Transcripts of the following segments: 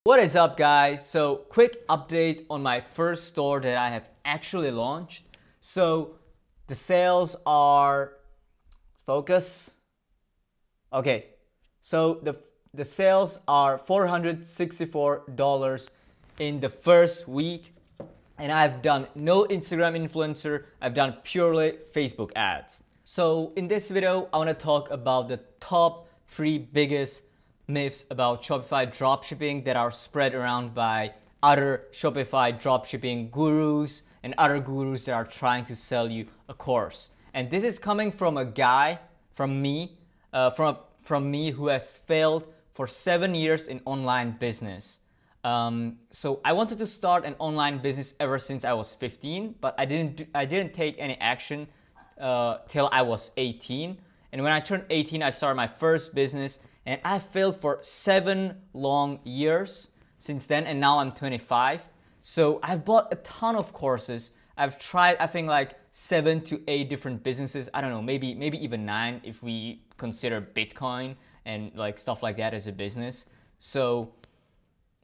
What is up, guys? So quick update on my first store that I have actually launched. So the sales are focus. Okay, so the sales are $464 in the first week, and I've done no Instagram influencer. I've done purely Facebook ads. So in this video, I want to talk about the top 3 biggest myths about Shopify dropshipping that are spread around by other Shopify dropshipping gurus and other gurus that are trying to sell you a course. And this is coming from a guy, from me who has failed for 7 years in online business. So I wanted to start an online business ever since I was 15, but I didn't take any action till I was 18. And when I turned 18, I started my first business, and I failed for 7 long years since then, and now I'm 25. So I've bought a ton of courses. I've tried, I think, like 7 to 8 different businesses. I don't know, maybe even 9 if we consider Bitcoin and like stuff like that as a business. So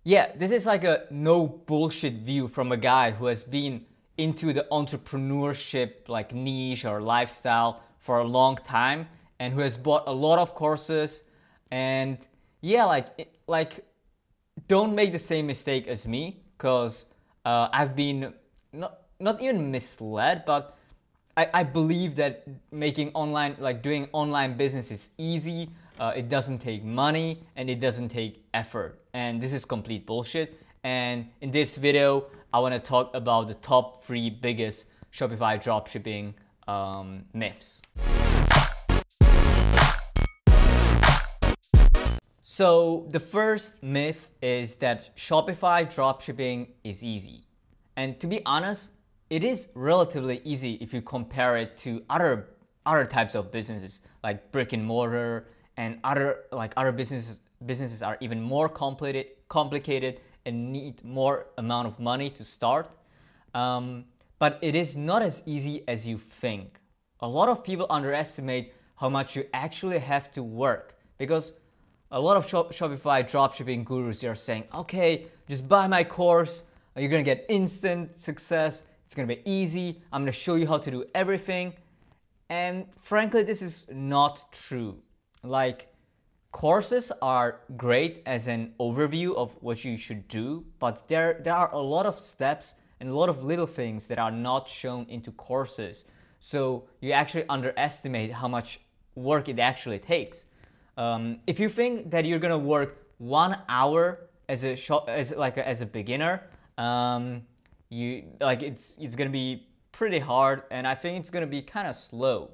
yeah, this is like a no bullshit view from a guy who has been into the entrepreneurship like niche or lifestyle for a long time and who has bought a lot of courses. And yeah, like don't make the same mistake as me, because I've been not even misled, but I believe that making online, like doing online business is easy. It doesn't take money and it doesn't take effort, and this is complete bullshit. And in this video, I want to talk about the top 3 biggest Shopify dropshipping myths. So the first myth is that Shopify dropshipping is easy. And to be honest, it is relatively easy if you compare it to other types of businesses like brick and mortar, and other businesses are even more complicated and need more amount of money to start. But it is not as easy as you think. A lot of people underestimate how much you actually have to work, because a lot of Shopify dropshipping gurus are saying, okay, just buy my course, you're gonna get instant success, it's gonna be easy, I'm gonna show you how to do everything. And frankly, this is not true. Like, courses are great as an overview of what you should do, but there are a lot of steps and a lot of little things that are not shown into courses. So you actually underestimate how much work it actually takes. If you think that you're gonna work 1 hour as a beginner, it's gonna be pretty hard, and I think it's gonna be kind of slow.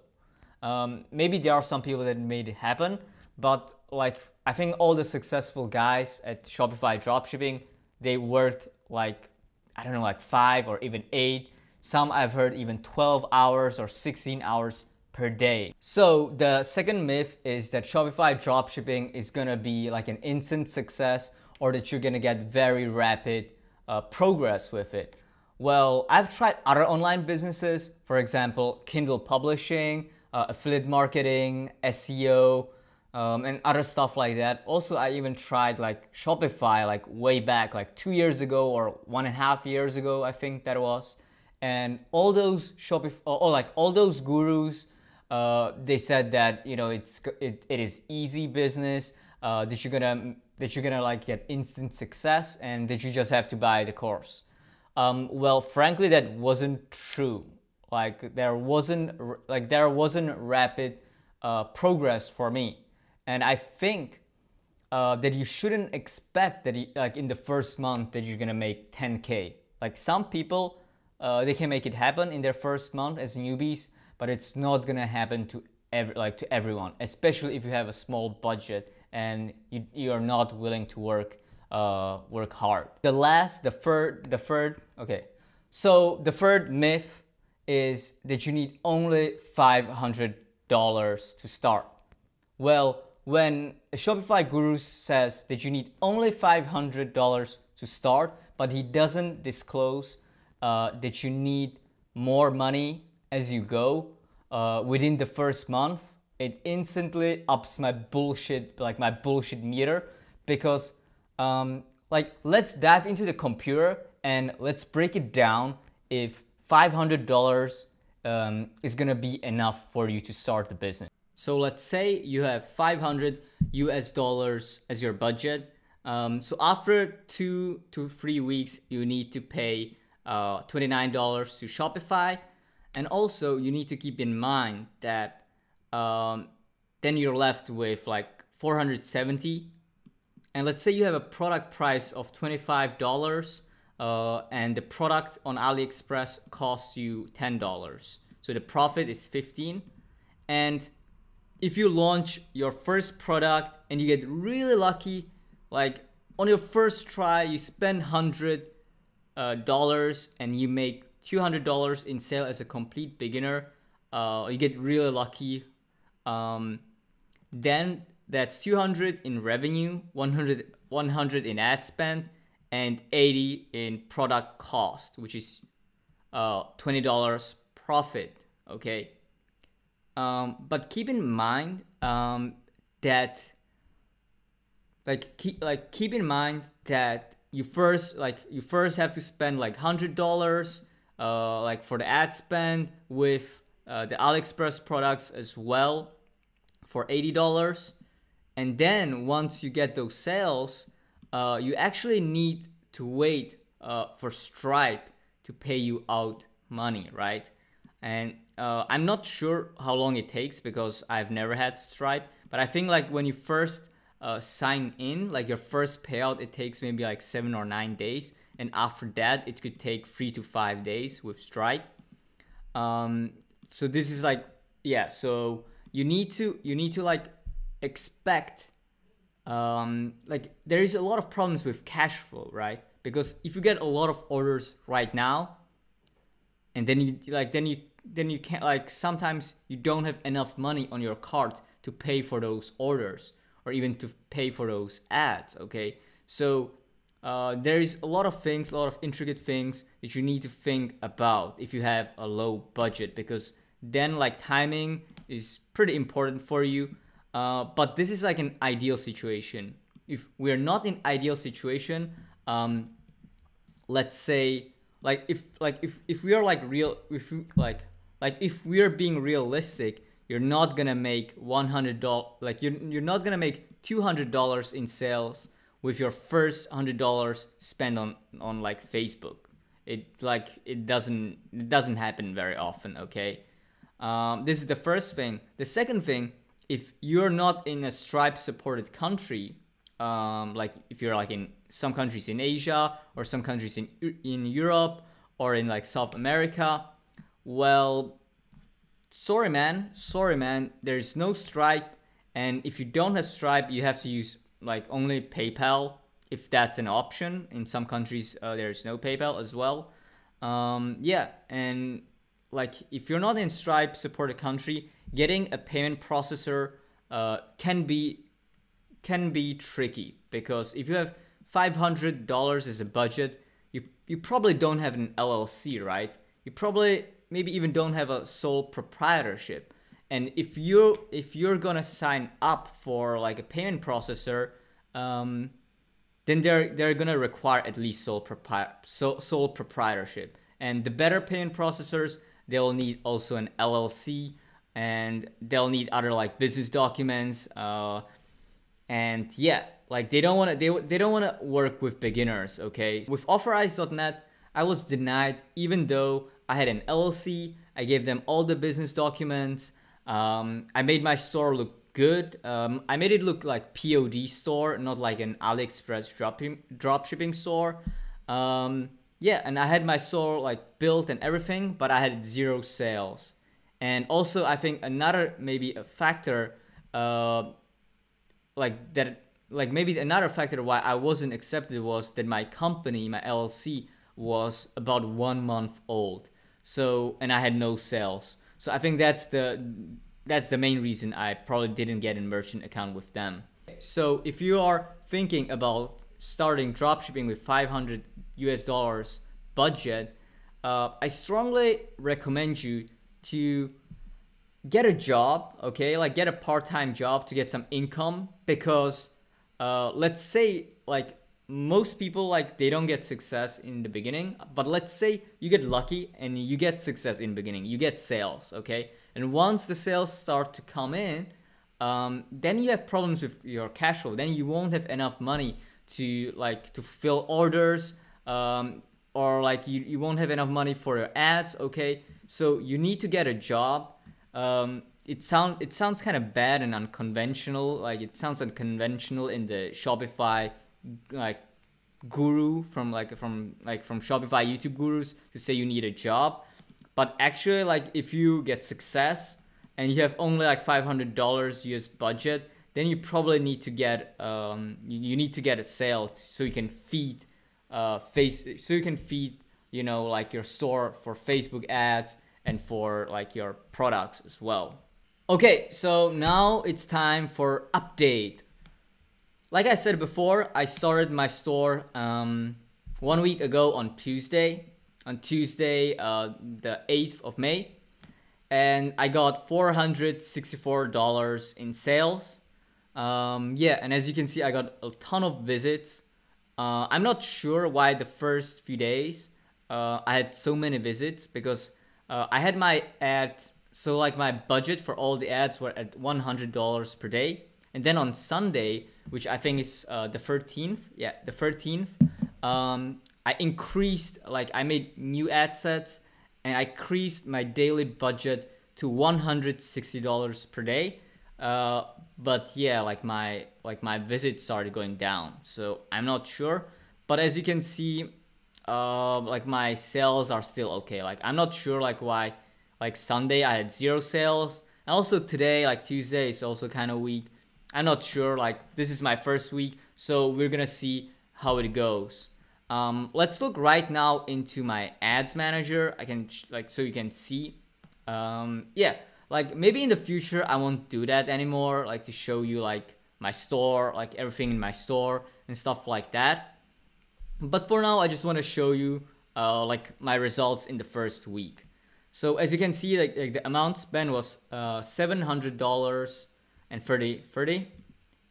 Maybe there are some people that made it happen, but like I think all the successful guys at Shopify dropshipping, they worked like, I don't know, like 5 or even 8. Some I've heard even 12 hours or 16 hours per day. So the second myth is that Shopify dropshipping is gonna be like an instant success, or that you're gonna get very rapid progress with it. Well, I've tried other online businesses, for example, Kindle publishing, affiliate marketing, SEO, and other stuff like that. Also, I even tried like Shopify like way back, like 2 years ago or 1.5 years ago, I think that was. And all those all those gurus, they said that, you know, it is easy business, that you're gonna like get instant success, and that you just have to buy the course. Well, frankly, that wasn't true. Like there wasn't rapid progress for me, and I think that you shouldn't expect that like in the first month that you're gonna make 10K. Like some people, they can make it happen in their first month as newbies, but it's not gonna happen to everyone, especially if you have a small budget and you are not willing to work hard. So the third myth is that you need only $500 to start. Well, when a Shopify guru says that you need only $500 to start, but he doesn't disclose that you need more money as you go within the first month, it instantly ups my bullshit meter, because Like, let's dive into the computer and let's break it down if $500 is gonna be enough for you to start the business. So let's say you have 500 US dollars as your budget. So after 2 to 3 weeks, you need to pay $29 to Shopify. And also you need to keep in mind that then you're left with like 470. And let's say you have a product price of $25 and the product on AliExpress costs you $10. So the profit is 15. And if you launch your first product and you get really lucky, like on your first try, you spend $100 and you make $200 in sale as a complete beginner, you get really lucky, then that's 200 in revenue, 100 in ad spend, and 80 in product cost, which is $20 profit. Okay. But keep in mind that keep in mind that you first have to spend like $100 like for the ad spend with the AliExpress products as well for $80. And then once you get those sales, you actually need to wait for Stripe to pay you out money, right? And I'm not sure how long it takes because I've never had Stripe, but I think like when you first sign in, like your first payout, it takes maybe like 7 or 9 days. And after that, it could take 3 to 5 days with Stripe. So this is like, yeah, so you need to like expect, like there is a lot of problems with cash flow, right? Because if you get a lot of orders right now, and then you can't, like sometimes you don't have enough money on your cart to pay for those orders or even to pay for those ads. Okay, so there is a lot of things, a lot of intricate things that you need to think about if you have a low budget, because then like timing is pretty important for you. But this is like an ideal situation. If we're not in ideal situation, let's say if we are like real, if we are being realistic, you're not gonna make $100, like you're not gonna make $200 in sales with your first $100 spent on like Facebook. It doesn't happen very often. Okay, this is the first thing. The second thing, if you're not in a Stripe supported country, like if you're like in some countries in Asia or some countries in Europe or in like South America, well, sorry man, there's no Stripe. And if you don't have Stripe, you have to use like only PayPal, if that's an option. In some countries there's no PayPal as well. Yeah, and like if you're not in Stripe supported country, getting a payment processor can be tricky, because if you have $500 as a budget, you probably don't have an LLC, right? You probably maybe even don't have a sole proprietorship. And if you're gonna sign up for like a payment processor, then they're gonna require at least sole proprietorship. And the better payment processors, they'll need also an LLC, and they'll need other like business documents. And yeah, like they don't want to work with beginners. Okay, with Authorize.net, I was denied even though I had an LLC. I gave them all the business documents. I made my store look good. I made it look like POD store, not like an AliExpress dropshipping store. Yeah, and I had my store like built and everything, but I had 0 sales. And also I think another maybe a factor maybe another factor why I wasn't accepted was that my company, my LLC, was about 1 month old. So, and I had no sales. So I think that's the main reason I probably didn't get a merchant account with them. So if you are thinking about starting dropshipping with $500 US budget, I strongly recommend you to get a job, okay? Like get a part-time job to get some income, because let's say like most people, like, they don't get success in the beginning, but let's say you get lucky and you get success in the beginning, you get sales, okay? And once the sales start to come in, then you have problems with your cash flow. Then you won't have enough money to fill orders, or like you won't have enough money for your ads, okay? So you need to get a job. It sounds kind of bad and unconventional. Like, it sounds unconventional in the Shopify like guru from Shopify YouTube gurus to say you need a job. But actually, like, if you get success and you have only like $500 US budget, then you probably need to get you need to get a sale so you can feed you know, like your store for Facebook ads and for like your products as well. Okay, so now it's time for update. Like I said before, I started my store 1 week ago on Tuesday, the 8th of May, and I got $464 in sales. Yeah, and as you can see, I got a ton of visits. I'm not sure why the first few days I had so many visits, because I had my ad, so like my budget for all the ads were at $100 per day. And then on Sunday, which I think is the 13th, yeah, the 13th, I increased, like, I made new ad sets and I increased my daily budget to $160 per day. But yeah, like my visits started going down, so I'm not sure. But as you can see, like my sales are still okay. Like, I'm not sure like why, like Sunday I had 0 sales, and also today, like Tuesday, is also kind of weak. I'm not sure, like, this is my first week, so we're gonna see how it goes. Let's look right now into my ads manager. I can so you can see. Yeah, like maybe in the future I won't do that anymore, like to show you like my store, like everything in my store and stuff like that. But for now, I just want to show you like my results in the first week. So as you can see, like the amount spent was $700 and 30,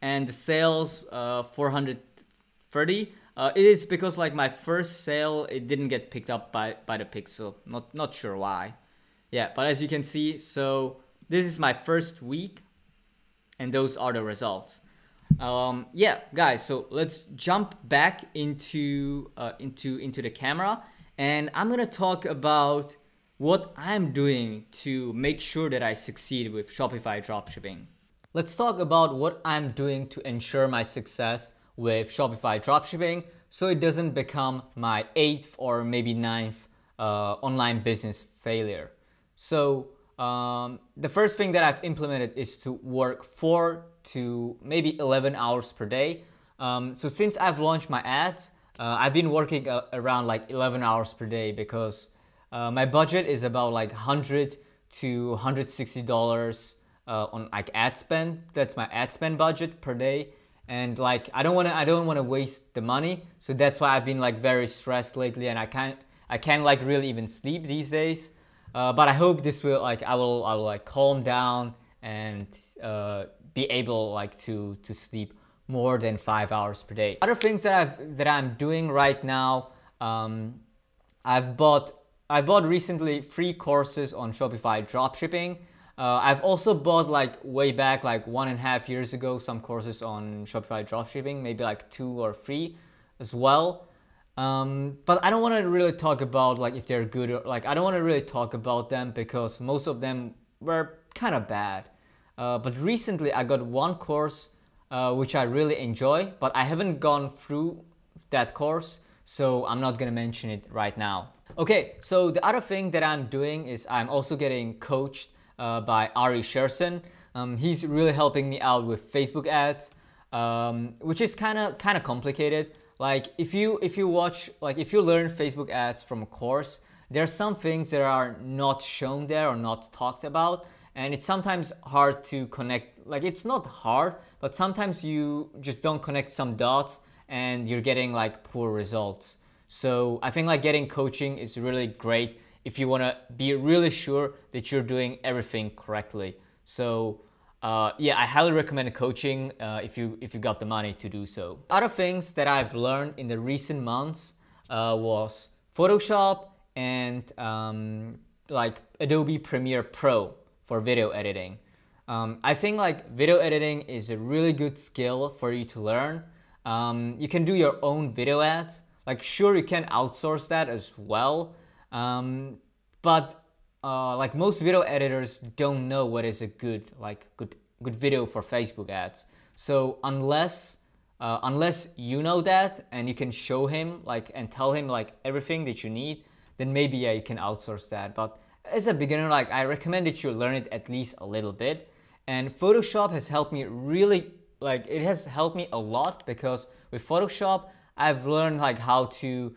and the sales 430. It is because like my first sale, it didn't get picked up by the pixel. Not sure why. Yeah, but as you can see, so this is my first week, and those are the results. Yeah, guys, so let's jump back into the camera, and I'm gonna talk about what I'm doing to make sure that I succeed with Shopify dropshipping. Let's talk about what I'm doing to ensure my success with Shopify dropshipping, so it doesn't become my 8th or maybe 9th online business failure. So the first thing that I've implemented is to work 4 to maybe 11 hours per day. So since I've launched my ads, I've been working around like 11 hours per day, because my budget is about like $100 to $160 on like ad spend. That's my ad spend budget per day. And like I don't want to waste the money, so that's why I've been like very stressed lately, and I can't like really even sleep these days. But I hope this will like I will like calm down and be able like to sleep more than 5 hours per day. Other things that I'm doing right now, I've bought recently 3 courses on Shopify dropshipping. I've also bought like way back, like 1.5 years ago, some courses on Shopify dropshipping, maybe like 2 or 3 as well. But I don't want to really talk about like if they're good, or like I don't want to really talk about them because most of them were kind of bad. But recently I got one course which I really enjoy, but I haven't gone through that course, so I'm not gonna mention it right now. Okay, so the other thing that I'm doing is I'm also getting coached by Ari Sherson. He's really helping me out with Facebook ads, which is kind of complicated. Like if you learn Facebook ads from a course, there are some things that are not shown there or not talked about, and it's sometimes hard to connect. Like it's not hard, but sometimes you just don't connect some dots and you're getting like poor results. So I think like getting coaching is really great if you want to be really sure that you're doing everything correctly. So yeah, I highly recommend coaching if you got the money to do so. Other things that I've learned in the recent months was Photoshop and like Adobe Premiere Pro for video editing. I think like video editing is a really good skill for you to learn. You can do your own video ads. Like sure, you can outsource that as well, but like most video editors don't know what is a good video for Facebook ads. So unless you know that and you can show him like and tell him like everything that you need, then maybe yeah, you can outsource that. But as a beginner, like I recommend that you learn it at least a little bit. And Photoshop has helped me really, like it has helped me a lot, because with Photoshop I've learned like how to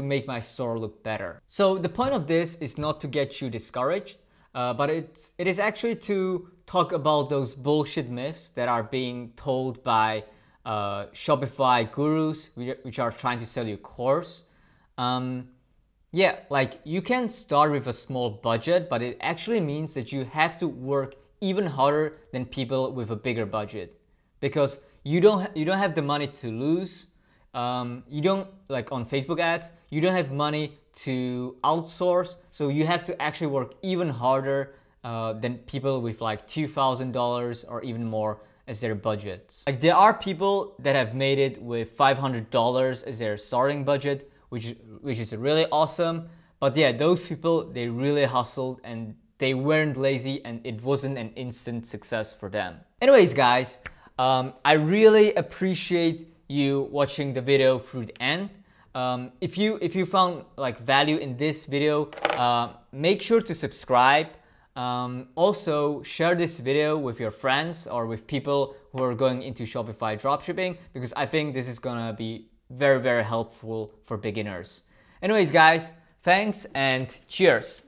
make my store look better. So the point of this is not to get you discouraged, but it is actually to talk about those bullshit myths that are being told by Shopify gurus which are trying to sell you a course. Yeah, like you can start with a small budget, but it actually means that you have to work even harder than people with a bigger budget, because you don't have the money to lose. You don't, like on Facebook ads, you don't have money to outsource, so you have to actually work even harder than people with like $2,000 or even more as their budgets. Like there are people that have made it with $500 as their starting budget, which is really awesome. But yeah, those people, they really hustled and they weren't lazy, and it wasn't an instant success for them. Anyways, guys, I really appreciate you watching the video through the end. If you found like value in this video, make sure to subscribe. Also share this video with your friends or with people who are going into Shopify dropshipping, because I think this is gonna be very, very helpful for beginners. Anyways, guys, thanks and cheers.